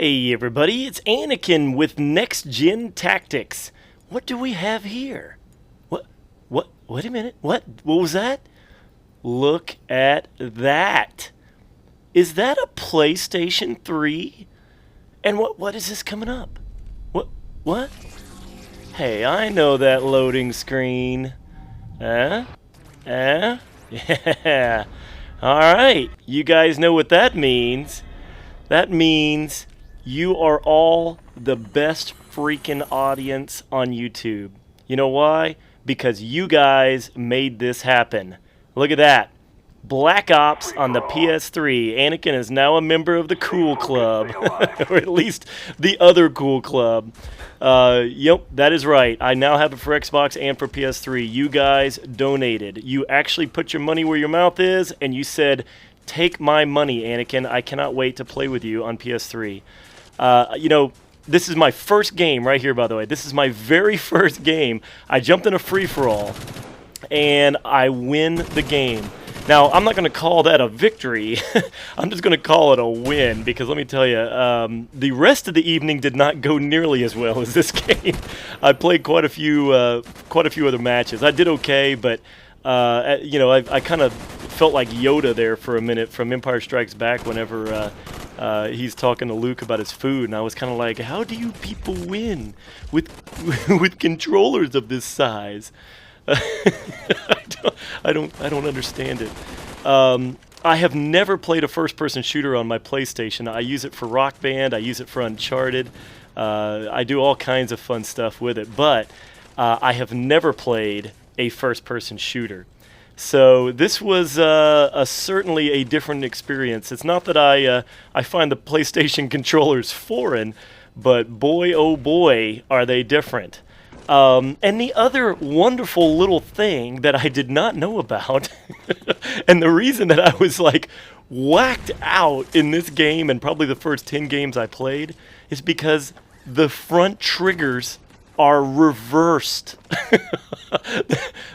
Hey everybody, it's Anakin with Next Gen Tactics. What do we have here? Wait a minute. What was that? Look at that. Is that a PlayStation 3? And what is this coming up? What? Hey, I know that loading screen. Yeah. Alright, you guys know what that means. That means you are all the best freaking audience on YouTube. You know why? Because you guys made this happen. Look at that. Black Ops on the PS3. Anakin is now a member of the Cool Club. Or at least the other Cool Club. Yep, that is right. I now have it for Xbox and for PS3. You guys donated. You actually put your money where your mouth is, and you said, take my money, Anakin. I cannot wait to play with you on PS3. This is my first game right here, by the way. This is my very first game. I jumped in a free-for-all, and I win the game. Now, I'm not going to call that a victory. I'm just going to call it a win, because let me tell you, the rest of the evening did not go nearly as well as this game. I played quite a few other matches. I did okay, but I kind of felt like Yoda there for a minute from Empire Strikes Back whenever he's talking to Luke about his food, and I was kind of like, how do you people win with with controllers of this size? I don't understand it. I have never played a first-person shooter on my PlayStation. I use it for Rock Band. I use it for Uncharted. I do all kinds of fun stuff with it, but I have never played a first-person shooter. So this was certainly a different experience. It's not that I find the PlayStation controllers foreign, but boy, oh boy, are they different. And the other wonderful little thing that I did not know about, and the reason that I was like whacked out in this game and probably the first 10 games I played, is because the front triggers are reversed.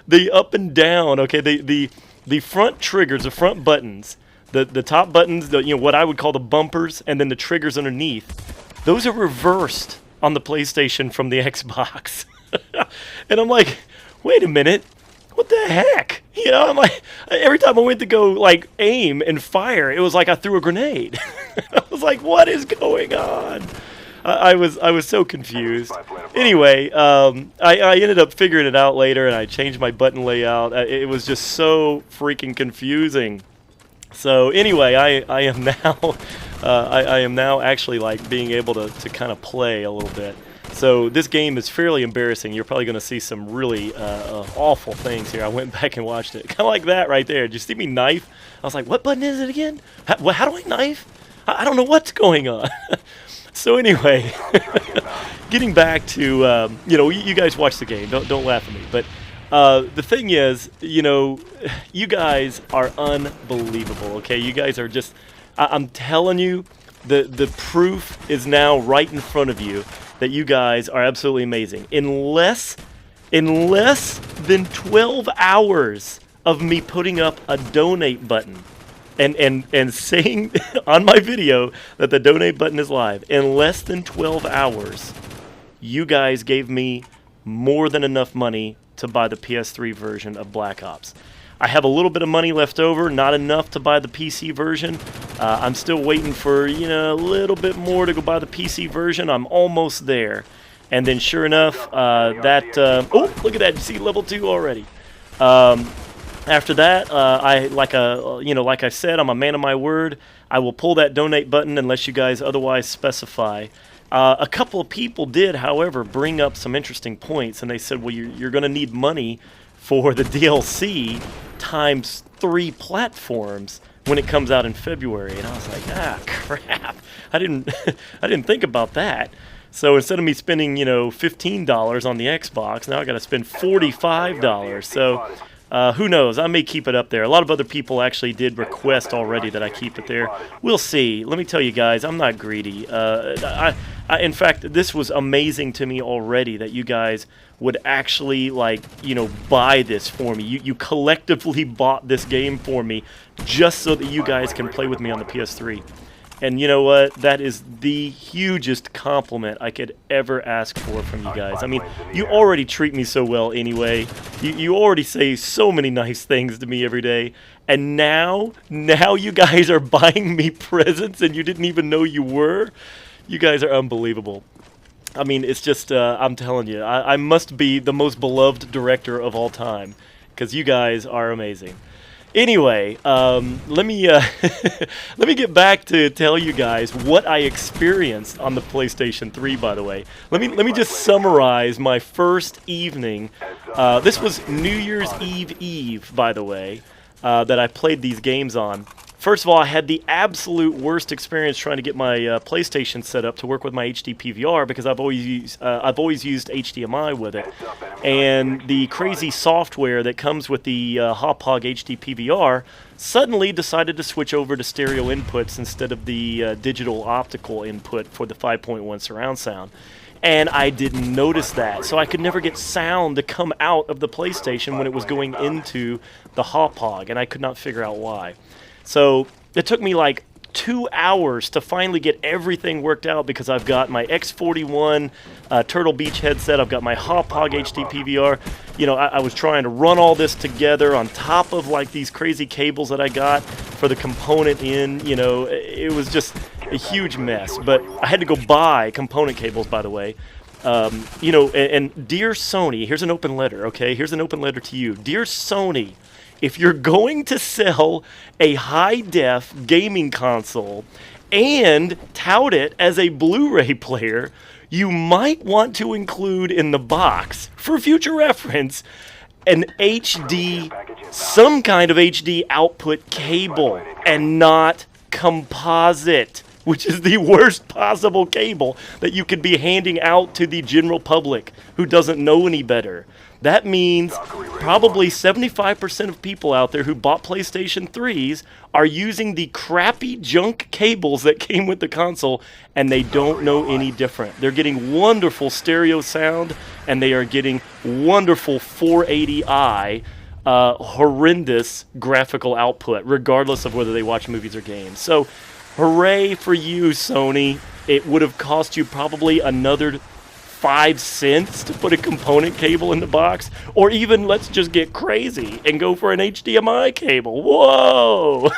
The up and down, okay, the front triggers, the front buttons, the top buttons, what I would call the bumpers, and then the triggers underneath, those are reversed on the PlayStation from the Xbox. And I'm like, wait a minute, what the heck? I'm like, every time I went to go like aim and fire, it was like I threw a grenade. I was like, what is going on? I was so confused. Anyway, I ended up figuring it out later, and I changed my button layout. It was just so freaking confusing. So anyway, I am now I am now actually like being able to kind of play a little bit. So this game is fairly embarrassing. You're probably going to see some really awful things here. I went back and watched it. Kind of like that right there. Did you see me knife? I was like, what button is it again? How do I knife? I don't know what's going on. So anyway, getting back to, you guys watch the game. Don't laugh at me. But the thing is, you guys are unbelievable, okay? You guys are just, I'm telling you, the proof is now right in front of you that you guys are absolutely amazing. In less than 12 hours of me putting up a donate button and saying on my video that the donate button is live, in less than 12 hours, you guys gave me more than enough money to buy the PS3 version of Black Ops. I have a little bit of money left over, not enough to buy the PC version. I'm still waiting for, a little bit more to go buy the PC version. I'm almost there. And then sure enough, oh, look at that. You see level 2 already. After that, like I said, I'm a man of my word. I will pull that donate button unless you guys otherwise specify. A couple of people did, however, bring up some interesting points, and they said, well, you're going to need money for the DLC times 3 platforms when it comes out in February. And I was like, crap. I didn't think about that. So instead of me spending, $15 on the Xbox, now I got to spend $45. So who knows? I may keep it up there. A lot of other people actually did request already that I keep it there. We'll see. Let me tell you guys, I'm not greedy. In fact, this was amazing to me already that you guys would actually, buy this for me. You collectively bought this game for me just so that you guys can play with me on the PS3. And you know what? That is the hugest compliment I could ever ask for from you guys. I mean, you already treat me so well anyway. You already say so many nice things to me every day. And now you guys are buying me presents and you didn't even know you were. You guys are unbelievable. I mean, it's just, I'm telling you, I must be the most beloved director of all time, because you guys are amazing. Anyway, let me let me get back to tell you guys what I experienced on the PlayStation 3. By the way, let me just summarize my first evening. This was New Year's Eve, by the way, that I played these games on. First of all, I had the absolute worst experience trying to get my PlayStation set up to work with my HD PVR, because I've always used HDMI with it, and the crazy software that comes with the Hauppauge HD PVR suddenly decided to switch over to stereo inputs instead of the digital optical input for the 5.1 surround sound. And I didn't notice that, so I could never get sound to come out of the PlayStation when it was going into the Hauppauge, and I could not figure out why. So it took me like 2 hours to finally get everything worked out, because I've got my X41 Turtle Beach headset, I've got my Hauppauge HD PVR. You know, I was trying to run all this together on top of like these crazy cables that I got for the component in. You know, it was just a huge mess. But I had to go buy component cables, by the way. You know, and dear Sony, here's an open letter, okay? Here's an open letter to you. Dear Sony, if you're going to sell a high-def gaming console and tout it as a Blu-ray player, you might want to include in the box, for future reference, an HD, some kind of HD output cable, and not composite, which is the worst possible cable that you could be handing out to the general public who doesn't know any better. That means probably 75% of people out there who bought PlayStation 3s are using the crappy junk cables that came with the console, and they don't know any different. They're getting wonderful stereo sound, and they are getting wonderful 480i horrendous graphical output, regardless of whether they watch movies or games. So, hooray for you, Sony. It would have cost you probably another 5 cents to put a component cable in the box, or even let's just get crazy and go for an HDMI cable. Whoa,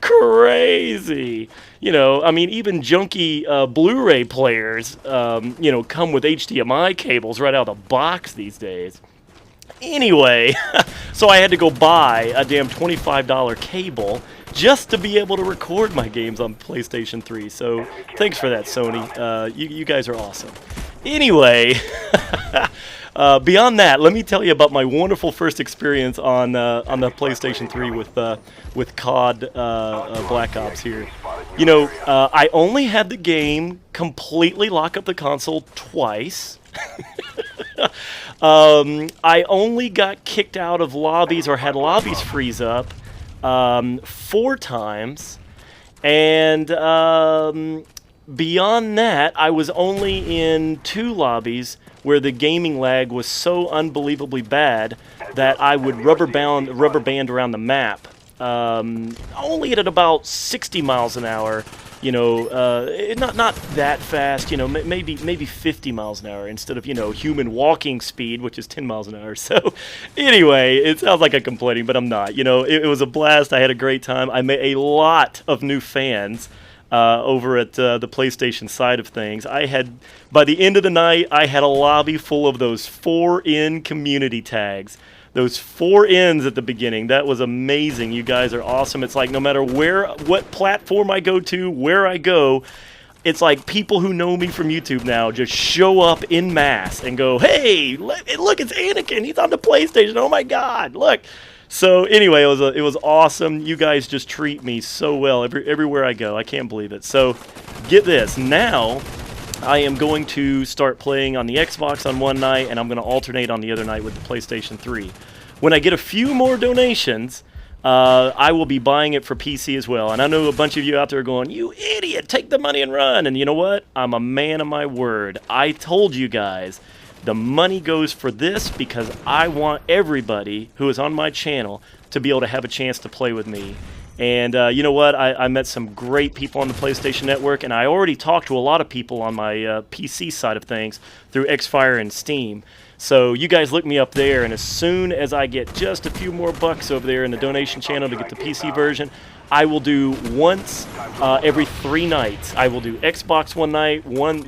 crazy. You know, I mean, even junky Blu-ray players, you know, come with HDMI cables right out of the box these days. Anyway, so I had to go buy a damn $25 cable just to be able to record my games on PlayStation 3. So thanks for that, Sony. You guys are awesome. Anyway, beyond that, let me tell you about my wonderful first experience on the PlayStation 3 with COD Black Ops here. You know, I only had the game completely lock up the console twice. I only got kicked out of lobbies or had lobbies freeze up 4 times, and beyond that, I was only in 2 lobbies where the gaming lag was so unbelievably bad that I would rubber band around the map, only at about 60 miles an hour. You know, not that fast. You know, maybe 50 miles an hour instead of, you know, human walking speed, which is 10 miles an hour. So, anyway, it sounds like I'm complaining, but I'm not. You know, it was a blast. I had a great time. I met a lot of new fans over at the PlayStation side of things. By the end of the night, I had a lobby full of those 4N community tags. Those 4 N's at the beginning, that was amazing. You guys are awesome. It's like no matter what platform I go to, where I go, it's like people who know me from YouTube now just show up in mass and go, hey, look, it's Anakinnnn. He's on the PlayStation. Oh, my God, look. So anyway, it was awesome. You guys just treat me so well everywhere I go. I can't believe it. So get this. Now I am going to start playing on the Xbox on one night, and I'm going to alternate on the other night with the PlayStation 3. When I get a few more donations, I will be buying it for PC as well. And I know a bunch of you out there are going, you idiot, take the money and run. And you know what? I'm a man of my word. I told you guys, the money goes for this because I want everybody who is on my channel to be able to have a chance to play with me. And you know what? I met some great people on the PlayStation Network, and I already talked to a lot of people on my PC side of things through Xfire and Steam. So you guys look me up there, and as soon as I get just a few more bucks over there in the donation channel to get the PC version, I will do once every 3 nights. I will do Xbox one night, one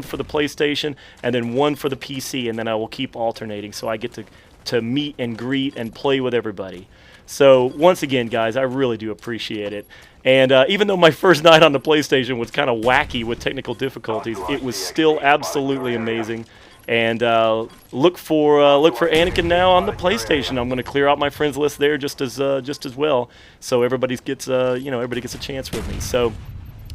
for the PlayStation, and then one for the PC, and then I will keep alternating, so I get to meet and greet and play with everybody. So once again, guys, I really do appreciate it. And even though my first night on the PlayStation was kind of wacky with technical difficulties, it was still absolutely amazing. And look for Anakinnnn now on the PlayStation. I'm going to clear out my friends list there just as well, so everybody gets a chance with me. So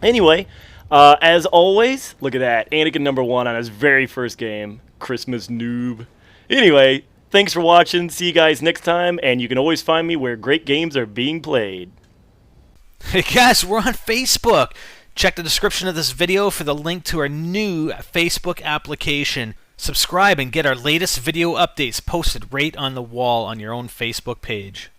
anyway, as always, look at that, Anakinnnn #1 on his very first game, Christmas noob. Anyway, thanks for watching. See you guys next time, and you can always find me where great games are being played. Hey guys, we're on Facebook. Check the description of this video for the link to our new Facebook application. Subscribe and get our latest video updates posted right on the wall on your own Facebook page.